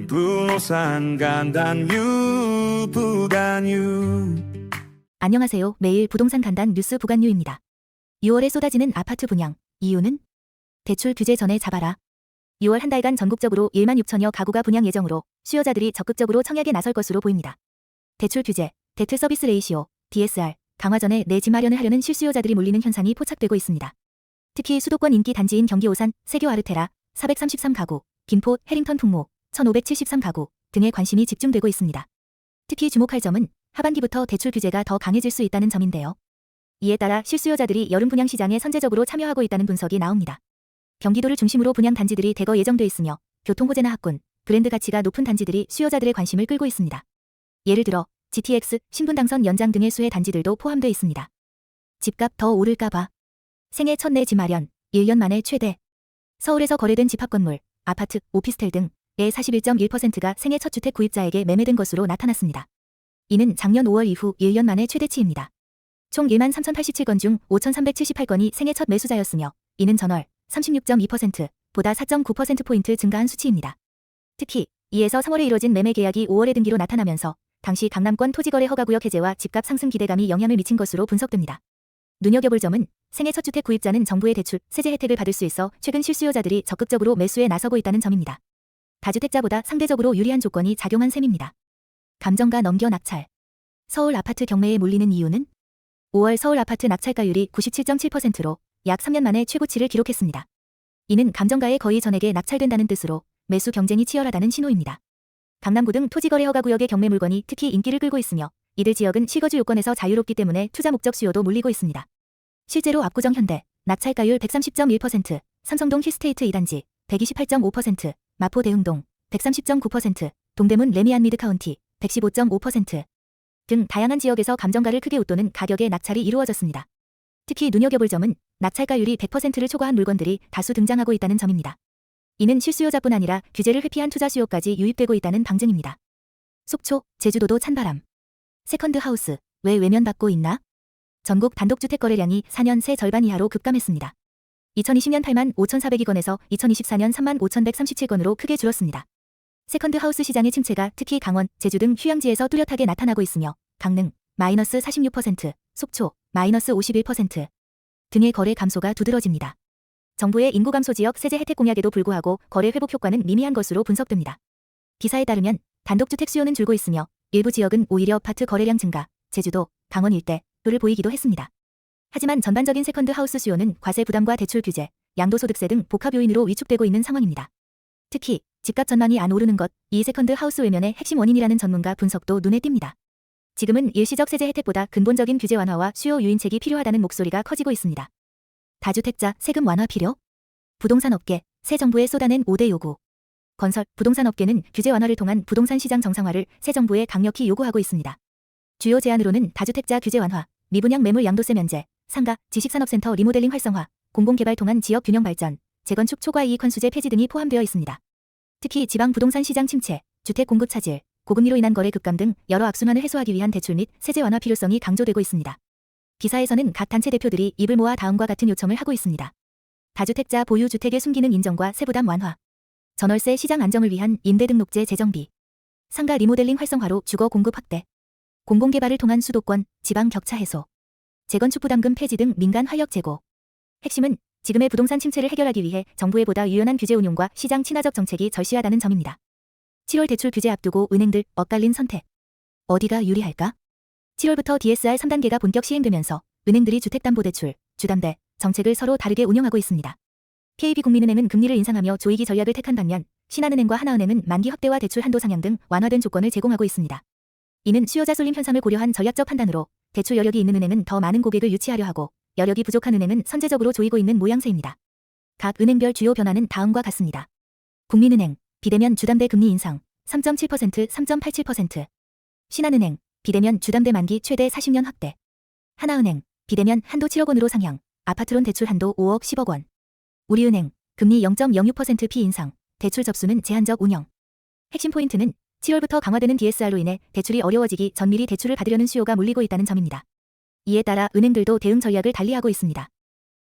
부동산 간단뉴 부간뉴. 안녕하세요. 매일 부동산 간단 뉴스 부간뉴입니다. 6월에 쏟아지는 아파트 분양. 이유는? 대출 규제 전에 잡아라. 6월 한 달간 전국적으로 1만 6천여 가구가 분양 예정으로 수요자들이 적극적으로 청약에 나설 것으로 보입니다. 대출 규제, 데트 서비스 레이시오, DSR, 강화 전에 내 집 마련을 하려는 실수요자들이 몰리는 현상이 포착되고 있습니다. 특히 수도권 인기 단지인 경기 오산, 세교 아르테라, 433가구, 김포, 해링턴 풍모, 1573가구 등에 관심이 집중되고 있습니다. 특히 주목할 점은 하반기부터 대출 규제가 더 강해질 수 있다는 점인데요. 이에 따라 실수요자들이 여름 분양 시장에 선제적으로 참여하고 있다는 분석이 나옵니다. 경기도를 중심으로 분양 단지들이 대거 예정돼 있으며 교통 호재나 학군, 브랜드 가치가 높은 단지들이 수요자들의 관심을 끌고 있습니다. 예를 들어 GTX, 신분당선 연장 등의 수혜 단지들도 포함되어 있습니다. 집값 더 오를까봐. 생애 첫 내 집 마련, 1년 만에 최대. 서울에서 거래된 집합건물, 아파트, 오피스텔 등의 41.1%가 생애 첫 주택 구입자에게 매매된 것으로 나타났습니다. 이는 작년 5월 이후 1년 만의 최대치입니다. 총 1만 3,087건 중 5,378건이 생애 첫 매수자였으며 이는 전월 36.2%보다 4.9%포인트 증가한 수치입니다. 특히 2에서 3월에 이뤄진 매매 계약이 5월에 등기로 나타나면서 당시 강남권 토지거래 허가구역 해제와 집값 상승 기대감이 영향을 미친 것으로 분석됩니다. 눈여겨볼 점은 생애 첫 주택 구입자는 정부의 대출, 세제 혜택을 받을 수 있어 최근 실수요자들이 적극적으로 매수에 나서고 있다는 점입니다. 다주택자보다 상대적으로 유리한 조건이 작용한 셈입니다. 감정가 넘겨 낙찰. 서울 아파트 경매에 몰리는 이유는? 5월 서울 아파트 낙찰가율이 97.7%로 약 3년 만에 최고치를 기록했습니다. 이는 감정가의 거의 전액에 낙찰된다는 뜻으로 매수 경쟁이 치열하다는 신호입니다. 강남구 등 토지거래 허가구역의 경매 물건이 특히 인기를 끌고 있으며 이들 지역은 실거주 요건에서 자유롭기 때문에 투자 목적 수요도 몰리고 있습니다. 실제로 압구정 현대, 낙찰가율 130.1%, 삼성동 힐스테이트 2단지, 128.5%, 마포 대흥동, 130.9%, 동대문 레미안 미드카운티, 115.5% 등 다양한 지역에서 감정가를 크게 웃도는 가격의 낙찰이 이루어졌습니다. 특히 눈여겨볼 점은 낙찰가율이 100%를 초과한 물건들이 다수 등장하고 있다는 점입니다. 이는 실수요자뿐 아니라 규제를 회피한 투자 수요까지 유입되고 있다는 방증입니다. 속초, 제주도도 찬바람. 세컨드 하우스, 왜 외면받고 있나? 전국 단독주택 거래량이 4년 새 절반 이하로 급감했습니다. 2020년 8만 5,402건에서 2024년 3만 5,137건으로 크게 줄었습니다. 세컨드 하우스 시장의 침체가 특히 강원, 제주 등 휴양지에서 뚜렷하게 나타나고 있으며 강릉, 마이너스 46%, 속초, 마이너스 51% 등의 거래 감소가 두드러집니다. 정부의 인구 감소 지역 세제 혜택 공약에도 불구하고 거래 회복 효과는 미미한 것으로 분석됩니다. 기사에 따르면 단독주택 수요는 줄고 있으며 일부 지역은 오히려 아파트 거래량 증가, 제주도, 강원 일대를 보이기도 했습니다. 하지만 전반적인 세컨드 하우스 수요는 과세 부담과 대출 규제, 양도소득세 등 복합 요인으로 위축되고 있는 상황입니다. 특히 집값 전망이 안 오르는 것, 이 세컨드 하우스 외면의 핵심 원인이라는 전문가 분석도 눈에 띕니다. 지금은 일시적 세제 혜택보다 근본적인 규제 완화와 수요 유인책이 필요하다는 목소리가 커지고 있습니다. 다주택자 세금 완화 필요? 부동산 업계, 새 정부에 쏟아낸 5대 요구. 건설, 부동산 업계는 규제 완화를 통한 부동산 시장 정상화를 새 정부에 강력히 요구하고 있습니다. 주요 제안으로는 다주택자 규제 완화, 미분양 매물 양도세 면제, 상가, 지식산업센터 리모델링 활성화, 공공개발 통한 지역 균형 발전, 재건축 초과 이익 환수제 폐지 등이 포함되어 있습니다. 특히 지방 부동산 시장 침체, 주택 공급 차질, 고금리로 인한 거래 급감 등 여러 악순환을 해소하기 위한 대출 및 세제 완화 필요성이 강조되고 있습니다. 기사에서는 각 단체 대표들이 입을 모아 다음과 같은 요청을 하고 있습니다. 다주택자 보유 주택의 순기능 인정과 세부담 완화, 전월세 시장 안정을 위한 임대등록제 재정비, 상가 리모델링 활성화로 주거 공급 확대, 공공개발을 통한 수도권, 지방 격차 해소, 재건축 부담금 폐지 등 민간 활력 제고. 핵심은 지금의 부동산 침체를 해결하기 위해 정부의 보다 유연한 규제 운용과 시장 친화적 정책이 절실하다는 점입니다. 7월 대출 규제 앞두고 은행들 엇갈린 선택. 어디가 유리할까? 7월부터 DSR 3단계가 본격 시행되면서 은행들이 주택담보대출, 주담대 정책을 서로 다르게 운영하고 있습니다. KB국민은행은 금리를 인상하며 조이기 전략을 택한 반면 신한은행과 하나은행은 만기 확대와 대출 한도 상향 등 완화된 조건을 제공하고 있습니다. 이는 수요자 쏠림 현상을 고려한 전략적 판단으로 대출 여력이 있는 은행은 더 많은 고객을 유치하려 하고 여력이 부족한 은행은 선제적으로 조이고 있는 모양새입니다. 각 은행별 주요 변화는 다음과 같습니다. 국민은행, 비대면 주담대 금리 인상 3.7%, 3.87%. 신한은행, 비대면 주담대 만기 최대 40년 확대. 하나은행, 비대면 한도 7억 원으로 상향, 아파트론 대출 한도 5억 10억 원. 우리은행, 금리 0.06% 피 인상, 대출 접수는 제한적 운영. 핵심 포인트는 7월부터 강화되는 DSR로 인해 대출이 어려워지기 전 미리 대출을 받으려는 수요가 몰리고 있다는 점입니다. 이에 따라 은행들도 대응 전략을 달리하고 있습니다.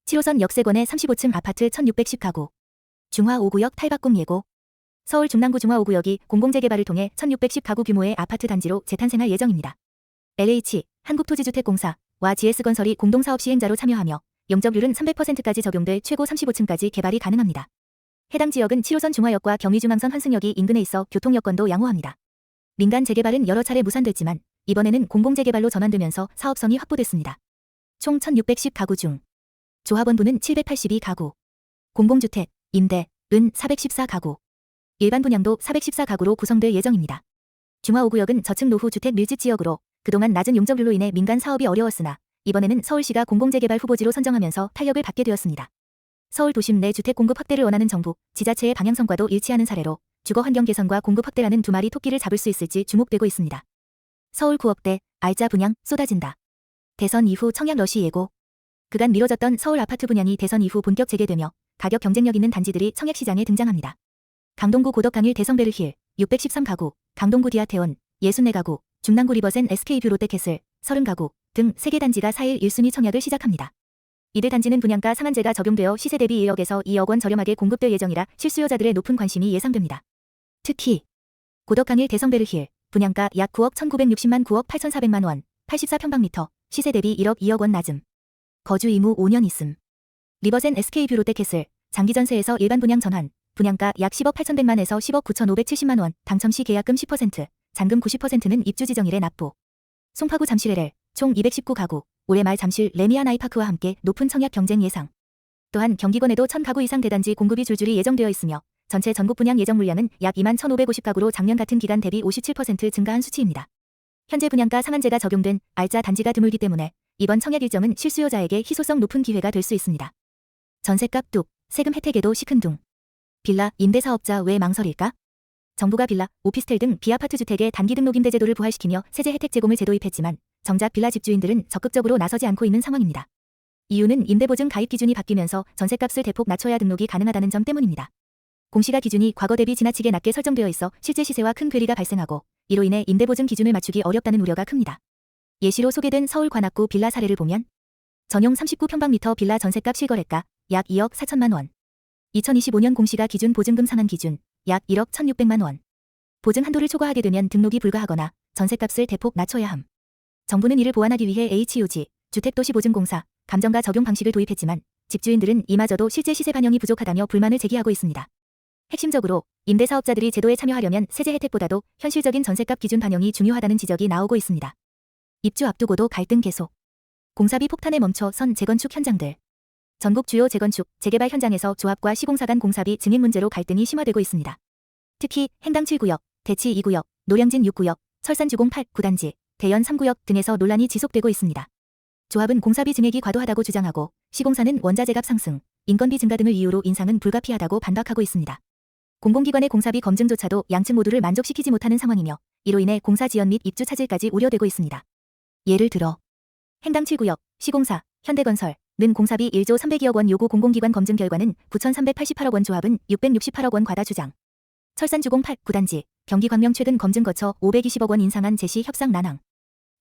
7호선 역세권의 35층 아파트 1610가구. 중화 5구역 탈바꿈 예고. 서울 중랑구 중화 5구역이 공공재개발을 통해 1610가구 규모의 아파트 단지로 재탄생할 예정입니다. LH, 한국토지주택공사와 GS건설이 공동사업 시행자로 참여하며 영접률은 300%까지 적용돼 최고 35층까지 개발이 가능합니다. 해당 지역은 7호선 중화역과 경의중앙선 환승역이 인근에 있어 교통여건도 양호합니다. 민간 재개발은 여러 차례 무산됐지만 이번에는 공공재개발로 전환되면서 사업성이 확보됐습니다. 총 1610가구 중 조합원부는 782가구, 공공주택, 임대, 은 414가구, 일반 분양도 414가구로 구성될 예정입니다. 중화 5구역은 저층 노후 주택 밀집 지역으로 그동안 낮은 용적률로 인해 민간 사업이 어려웠으나 이번에는 서울시가 공공재개발 후보지로 선정하면서 탄력을 받게 되었습니다. 서울 도심 내 주택 공급 확대를 원하는 정부, 지자체의 방향성과도 일치하는 사례로 주거 환경 개선과 공급 확대라는 두 마리 토끼를 잡을 수 있을지 주목되고 있습니다. 서울 9억대, 알짜 분양 쏟아진다. 대선 이후 청약 러시 예고. 그간 미뤄졌던 서울 아파트 분양이 대선 이후 본격 재개되며 가격 경쟁력 있는 단지들이 청약 시장에 등장합니다. 강동구 고덕강일 대성베르힐 613가구, 강동구 디아태온 64가구, 중랑구 리버센 SK뷰 롯데캐슬 30가구 등 3개 단지가 4일 1순위 청약을 시작합니다. 이들 단지는 분양가 상한제가 적용되어 시세 대비 1억에서 2억 원 저렴하게 공급될 예정이라 실수요자들의 높은 관심이 예상됩니다. 특히 고덕강일 대성베르힐 분양가 약 9억 1960만 9억 8,400만 원, 84평방미터, 시세 대비 1억 2억 원 낮음. 거주 의무 5년 있음. 리버센 SK뷰 롯데캐슬 장기 전세에서 일반 분양 전환, 분양가 약 10억 8,100만에서 10억 9,570만 원, 당첨 시 계약금 10%, 잔금 90%는 입주 지정일에 납부. 송파구 잠실 LL 총 219가구, 올해 말 잠실 레미안 아이파크와 함께 높은 청약 경쟁 예상. 또한 경기권에도 1,000가구 이상 대단지 공급이 줄줄이 예정되어 있으며 전체 전국 분양 예정 물량은 약 2만 1,550가구로 작년 같은 기간 대비 57% 증가한 수치입니다. 현재 분양가 상한제가 적용된 알짜 단지가 드물기 때문에 이번 청약 일정은 실수요자에게 희소성 높은 기회가 될 수 있습니다. 전셋값 뚝, 세금 혜택에도 시큰둥. 빌라, 임대사업자 왜 망설일까? 정부가 빌라, 오피스텔 등 비아파트 주택의 단기 등록임대 제도를 부활시키며 세제 혜택 제공을 재도입했지만 정작 빌라 집주인들은 적극적으로 나서지 않고 있는 상황입니다. 이유는 임대보증 가입 기준이 바뀌면서 전셋값을 대폭 낮춰야 등록이 가능하다는 점 때문입니다. 공시가 기준이 과거 대비 지나치게 낮게 설정되어 있어 실제 시세와 큰 괴리가 발생하고 이로 인해 임대보증 기준을 맞추기 어렵다는 우려가 큽니다. 예시로 소개된 서울 관악구 빌라 사례를 보면 전용 39평방미터 빌라 전셋값 실거래가 약 2억 4천만 원. 2025년 공시가 기준 보증금 상한 기준 약 1억 1,600만 원. 보증 한도를 초과하게 되면 등록이 불가하거나 전셋값을 대폭 낮춰야 함. 정부는 이를 보완하기 위해 HOG, 주택도시보증공사, 감정가 적용 방식을 도입했지만 집주인들은 이마저도 실제 시세 반영이 부족하다며 불만을 제기하고 있습니다. 핵심적으로 임대사업자들이 제도에 참여하려면 세제 혜택보다도 현실적인 전셋값 기준 반영이 중요하다는 지적이 나오고 있습니다. 입주 앞두고도 갈등 계속. 공사비 폭탄에 멈춰 선 재건축 현장들. 전국 주요 재건축, 재개발 현장에서 조합과 시공사 간 공사비 증액 문제로 갈등이 심화되고 있습니다. 특히 행당 7구역, 대치 2구역, 노량진 6구역, 철산주공 8, 9단지, 대연 3구역 등에서 논란이 지속되고 있습니다. 조합은 공사비 증액이 과도하다고 주장하고 시공사는 원자재값 상승, 인건비 증가 등을 이유로 인상은 불가피하다고 반박하고 있습니다. 공공기관의 공사비 검증조차도 양측 모두를 만족시키지 못하는 상황이며 이로 인해 공사 지연 및 입주 차질까지 우려되고 있습니다. 예를 들어 행당 7구역, 시공사, 현대건설 는 공사비 1조 300여억 원 요구 공공기관 검증 결과는 9,388억 원 조합은 668억 원 과다 주장. 철산주공 8, 9단지, 경기광명 최근 검증 거쳐 520억 원 인상한 제시 협상 난항.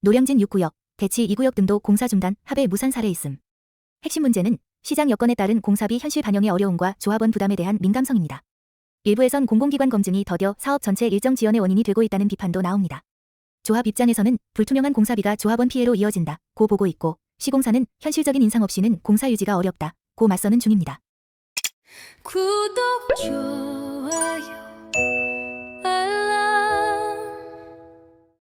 노량진 6구역, 대치 2구역 등도 공사 중단, 합의 무산 사례 있음. 핵심 문제는 시장 여건에 따른 공사비 현실 반영의 어려움과 조합원 부담에 대한 민감성입니다. 일부에선 공공기관 검증이 더뎌 사업 전체 일정 지연의 원인이 되고 있다는 비판도 나옵니다. 조합 입장에서는 불투명한 공사비가 조합원 피해로 이어진다 고 보고 있고 시공사는 현실적인 인상 없이는 공사 유지가 어렵다 고 맞서는 중입니다. 구독, 좋아요